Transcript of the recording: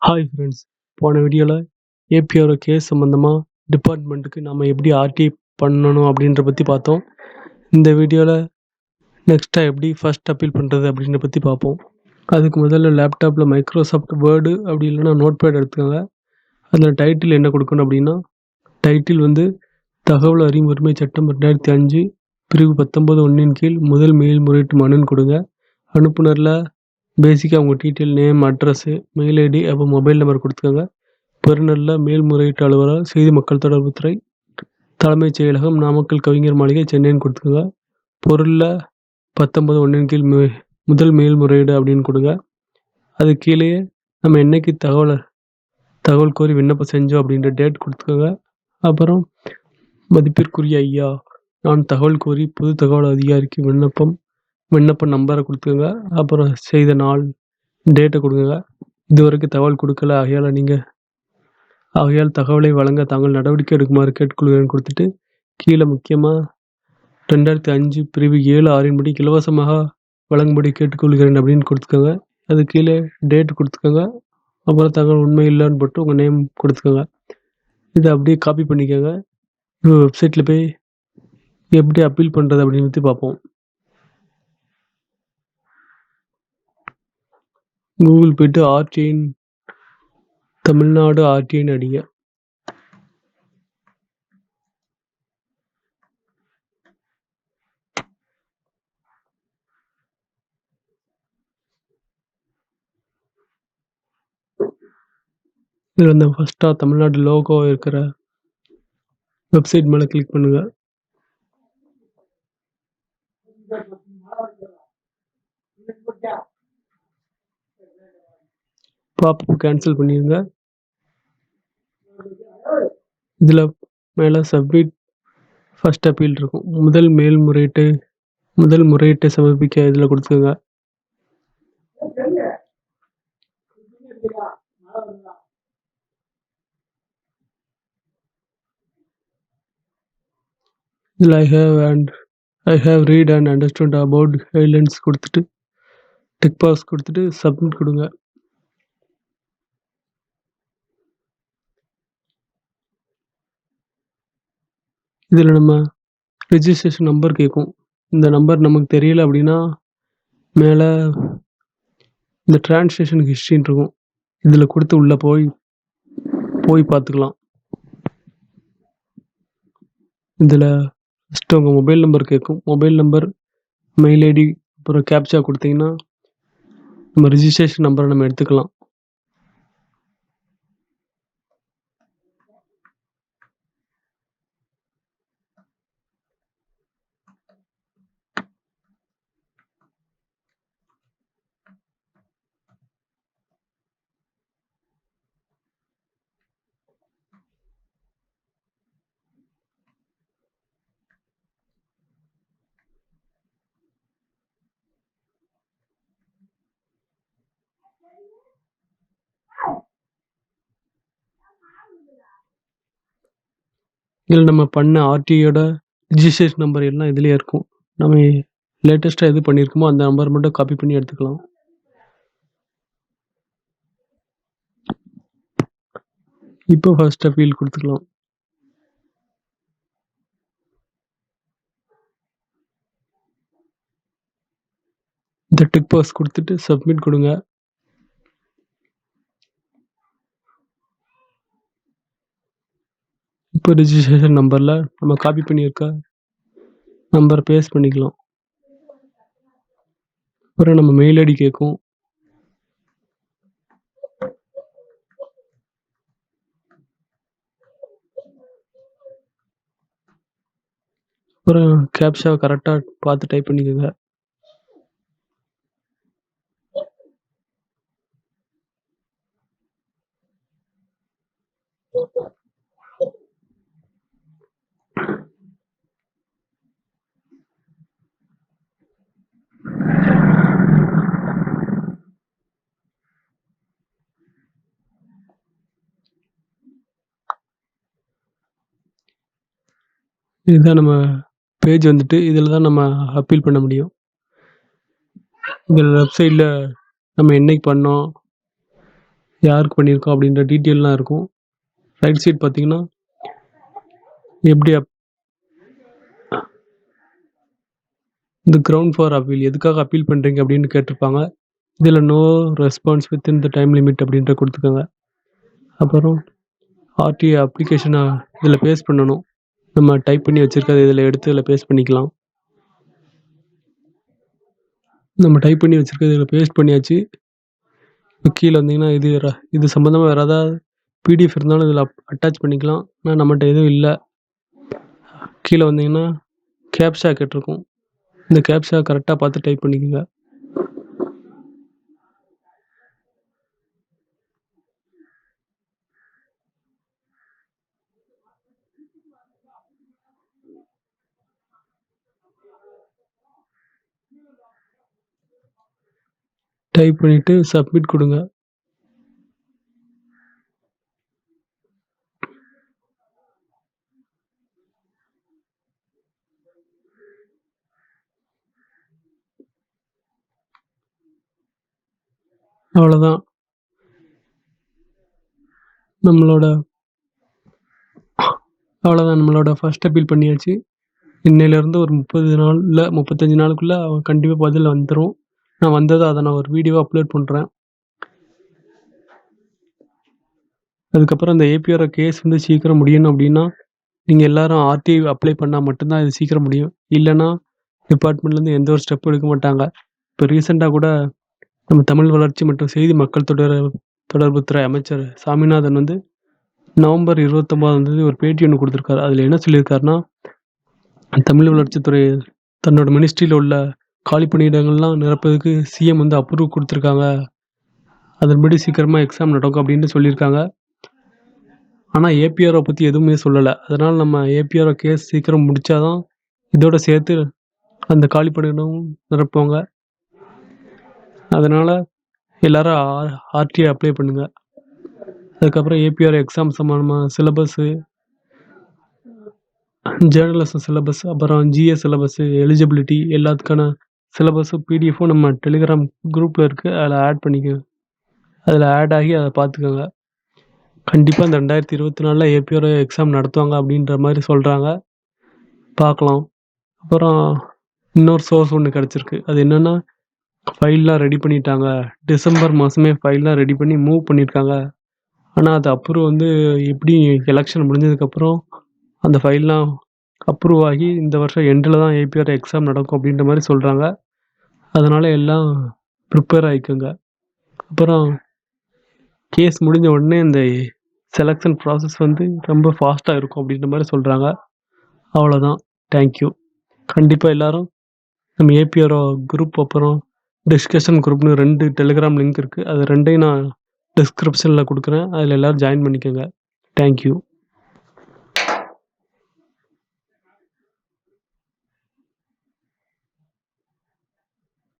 Hi friends. போன வீடியோவில் ஏபிஆரோட case சம்மந்தமாக டிபார்ட்மெண்ட்டுக்கு நம்ம எப்படி ஆர்டிஐ பண்ணணும் அப்படின்ற பற்றி பார்த்தோம். இந்த வீடியோவில் நெக்ஸ்ட்டாக எப்படி ஃபர்ஸ்ட் அப்பீல் பண்ணுறது அப்படின்ற பற்றி பார்ப்போம். அதுக்கு முதல்ல லேப்டாப்பில் மைக்ரோசாஃப்ட் வேர்டு அப்படி இல்லைன்னா நோட்பேட் எடுத்துக்கோங்க. அதில் டைட்டில் என்ன கொடுக்கணும் அப்படின்னா, டைட்டில் வந்து தகவல் அறியும் உரிமை சட்டம் 2005 பிரிவு 19(1) கீழ் முதல் மேல்முறையீட்டு மனுன்னு கொடுங்க. அனுப்புனரில் பேசிக்காக உங்கள் detail name, address, mail ID, அப்போ மொபைல் நம்பர் கொடுத்துக்கோங்க. பெறுநரில் மேல்முறையீட்டு அலுவலர், செய்தி மக்கள் தொடர்புத்துறை, தலைமைச் செயலகம், நாமக்கல் கவிஞர் மாளிகை, சென்னைன்னு கொடுத்துக்கோங்க. பொருளில் 19(1) கீழ் முதல் மேல்முறையீடு அப்படின்னு கொடுங்க. அது கீழேயே நம்ம என்னைக்கு தகவல் கோரி விண்ணப்பம் செஞ்சோம் அப்படின்ற டேட் கொடுத்துக்கோங்க. அப்புறம் மதிப்பிற்குரிய ஐயா, நான் தகவல் கோரி பொது தகவல் அதிகாரிக்கு விண்ணப்ப நம்பரை கொடுத்துக்கோங்க. அப்புறம் செய்த நாள், டேட்டை கொடுங்க. இதுவரைக்கும் தகவல் கொடுக்கல, ஆகையால் தகவலை வழங்க தாங்கள் நடவடிக்கை எடுக்குமாறு கேட்டுக்கொள்கிறேன் கொடுத்துட்டு, கீழே முக்கியமாக 2005 பிரிவு 7(6) படி இலவசமாக வழங்கும்படி கேட்டுக்கொள்கிறேன் அப்படின்னு கொடுத்துக்கோங்க. அது கீழே டேட் கொடுத்துக்கோங்க. அப்புறம் தகவல் உண்மை இல்லைன்னு போட்டு உங்கள் நேம் கொடுத்துக்கோங்க. இதை அப்படியே காப்பி பண்ணிக்கோங்க. இப்போ வெப்சைட்டில் போய் எப்படி அப்பீல் பண்ணுறது அப்படின்னு பற்றி பார்ப்போம். கூகுள் போய்ட்டு ஆர்டிஐன் தமிழ்நாடு ஆர்டிஐன்னு அடிங்க. இதில் இந்த ஃபஸ்ட்டாக தமிழ்நாடு லோகோ இருக்கிற வெப்சைட் மேலே கிளிக் பண்ணுங்க. பாப்பப் கேன்சல் பண்ணிடுங்க. இதில் மேலே சப்மிட் ஃபர்ஸ்ட் அப்பீல் இருக்கும். முதல் முறையீட்டை சமர்ப்பிக்க இதில் கொடுத்துக்கோங்க. இதில் I have read and understand about guidelines கொடுத்துட்டு டிக் பாக்ஸ் கொடுத்துட்டு சப்மிட் கொடுங்க. இதில் நம்ம ரிஜிஸ்ட்ரேஷன் நம்பர் கேட்கும். இந்த நம்பர் நமக்கு தெரியல அப்படின்னா மேலே இந்த டிரான்ஸ்லேஷன் ஹிஸ்ட்ரின்னு இருக்கும். இதில் கொடுத்து உள்ளே போய் பார்த்துக்கலாம். இதில் ஃபஸ்ட்டு உங்கள் மொபைல் நம்பர் கேட்கும். மொபைல் நம்பர், மெயில் ஐடி, அப்புறம் கேப்சா கொடுத்தீங்கன்னா நம்ம ரிஜிஸ்ட்ரேஷன் நம்பரை நம்ம எடுத்துக்கலாம். இதில் நம்ம பண்ண ஆர்டிஐயோட ரிஜிஸ்ட்ரேஷன் நம்பர் எல்லாம் இதுலேயே இருக்கும். நம்ம லேட்டஸ்ட்டாக எது பண்ணியிருக்கோமோ அந்த நம்பர் மட்டும் காப்பி பண்ணி எடுத்துக்கலாம். இப்போ ஃபர்ஸ்ட் அப்பீல் கொடுத்துக்கலாம். இந்த டிக் பாக்ஸ் கொடுத்துட்டு சப்மிட் கொடுங்க. இப்போ ரிஜிஸ்ட்ரேஷன் நம்பரில் நம்ம காப்பி பண்ணியிருக்க நம்பரை பேஸ்ட் பண்ணிக்கலாம். அப்புறம் நம்ம மெயில் ஐடி கேட்கும். அப்புறம் கேப்ஷா கரெக்டாக பார்த்து டைப் பண்ணிக்கோங்க. இதுதான் நம்ம பேஜ் வந்துட்டு இதில் தான் நம்ம அப்பீல் பண்ண முடியும். இதில் வெப்சைட்டில் நம்ம என்னைக்கு பண்ணோம், யாருக்கு பண்ணியிருக்கோம் அப்படின்ற டீட்டெயில்லாம் இருக்கும். ரைட் சைட் பார்த்தீங்கன்னா எப்படி இந்த கிரவுண்ட் ஃபார் அப்பீல் எதுக்காக அப்பீல் பண்ணுறீங்க அப்படின்னு கேட்டிருப்பாங்க. இதில் no response within the time limit அப்படின்ற கொடுத்துக்கோங்க. அப்புறம் ஆர்டிஐ அப்ளிகேஷனை இதில் பேஸ்ட் பண்ணணும். நம்ம டைப் பண்ணி வச்சுருக்கதை இதில் எடுத்து இதில் பேஸ்ட் பண்ணிக்கலாம். நம்ம டைப் பண்ணி வச்சுருக்கிறது இதில் பேஸ்ட் பண்ணியாச்சு. கீழே வந்தீங்கன்னா இது சம்மந்தமாக வேறு ஏதாவது பிடிஎஃப் இருந்தாலும் இதில் அட்டாச் பண்ணிக்கலாம். ஆனால் நம்மகிட்ட எதுவும் இல்லை. கீழே வந்தீங்கன்னா கேப்ஷா கேட்டிருக்கும். இந்த கேப்ஷா கரெக்டாக பார்த்து டைப் பண்ணிக்கோங்க. டைப் பண்ணிவிட்டு சப்மிட் கொடுங்க. அவ்வளோதான். நம்மளோட ஃபர்ஸ்ட் அப்பீல் பண்ணியாச்சு. இன்னையிலேருந்து ஒரு 30 நாள் இல்லை 35 நாளுக்குள்ளே கண்டிப்பாக பதில் வந்துடும். நான் வந்ததை அதை நான் ஒரு வீடியோவாக அப்லோட் பண்ணுறேன். அதுக்கப்புறம் இந்த ஏபிஆர் கேஸ் வந்து சீக்கிரம் முடியணும் அப்படின்னா நீங்கள் எல்லாரும் ஆர்டிஐ அப்ளை பண்ணால் மட்டும்தான் இது சீக்கிரம் முடியும். இல்லைன்னா டிபார்ட்மெண்ட்லேருந்து எந்த ஒரு ஸ்டெப்பும் எடுக்க மாட்டாங்க. இப்போ ரீசெண்டாக கூட நம்ம தமிழ் வளர்ச்சி மற்றும் செய்தி மக்கள் தொடர்புத்துறை அமைச்சர் சாமிநாதன் வந்து நவம்பர் 29 ஒரு பேட்டி ஒன்று கொடுத்துருக்காரு. அதில் என்ன சொல்லியிருக்காருன்னா, தமிழ் வளர்ச்சித்துறை தன்னோட மினிஸ்ட்ரியில் உள்ள காலி பணியிடங்கள்லாம் நிரப்புறதுக்கு சிஎம் வந்து அப்ரூவ் கொடுத்துருக்காங்க. அதன்படி சீக்கிரமாக எக்ஸாம் நடக்கும் அப்படின்னு சொல்லியிருக்காங்க. ஆனால் ஏபிஆரை பற்றி எதுவுமே சொல்லலை. அதனால் நம்ம ஏபிஆர் கேஸ் சீக்கிரம் முடித்தாதான் இதோட சேர்த்து அந்த காலி பணியிடமும் நிரப்புவாங்க. அதனால் எல்லாரும் ஆர்டிஐ அப்ளை பண்ணுங்கள். அதுக்கப்புறம் ஏபிஆர் எக்ஸாம் சம்மந்தமான சிலபஸ்ஸு, ஜேர்னலிசம் சிலபஸ், அப்புறம் ஜிஎஸ் சிலபஸ்ஸு, எலிஜிபிலிட்டி எல்லாத்துக்கான சிலபஸும் பிடிஎஃப்பும் நம்ம டெலிகிராம் குரூப்பில் இருக்குது. அதில் ஆட் ஆகி அதை பார்த்துக்கோங்க. கண்டிப்பாக இந்த 2024 ஏபிஆர் எக்ஸாம் நடத்துவாங்க அப்படின்ற மாதிரி சொல்கிறாங்க. பார்க்கலாம். அப்புறம் இன்னொரு சோர்ஸ் ஒன்று கிடச்சிருக்கு. அது என்னென்னா, ஃபைல்லாம் ரெடி பண்ணிட்டாங்க. டிசம்பர் மாதமே ஃபைல்லாம் ரெடி பண்ணி மூவ் பண்ணியிருக்காங்க. ஆனால் அது அப்ரூவ் வந்து எப்படி எலெக்ஷன் முடிஞ்சதுக்கப்புறம் அந்த ஃபைல்லாம் அப்ரூவ் ஆகி இந்த வருஷம் எண்டில் தான் ஏபிஆர் எக்ஸாம் நடக்கும் அப்படின்ற மாதிரி சொல்கிறாங்க. அதனால் எல்லாம் ப்ரிப்பேர் ஆகிக்கோங்க. அப்புறம் கேஸ் முடிஞ்ச உடனே இந்த செலெக்ஷன் ப்ராசஸ் வந்து ரொம்ப ஃபாஸ்ட்டாக இருக்கும் அப்படின்ற மாதிரி சொல்கிறாங்க. அவ்வளோதான். தேங்க்யூ. கண்டிப்பாக எல்லோரும் நம்ம ஏபிஆர் குரூப் அப்புறம் டிஸ்கஷன் குரூப்னு 2 டெலிகிராம் லிங்க் இருக்குது. அது 2யும் நான் டிஸ்கிரிப்ஷனில் கொடுக்குறேன். அதில் எல்லோரும் ஜாயின் பண்ணிக்கோங்க. தேங்க்யூ.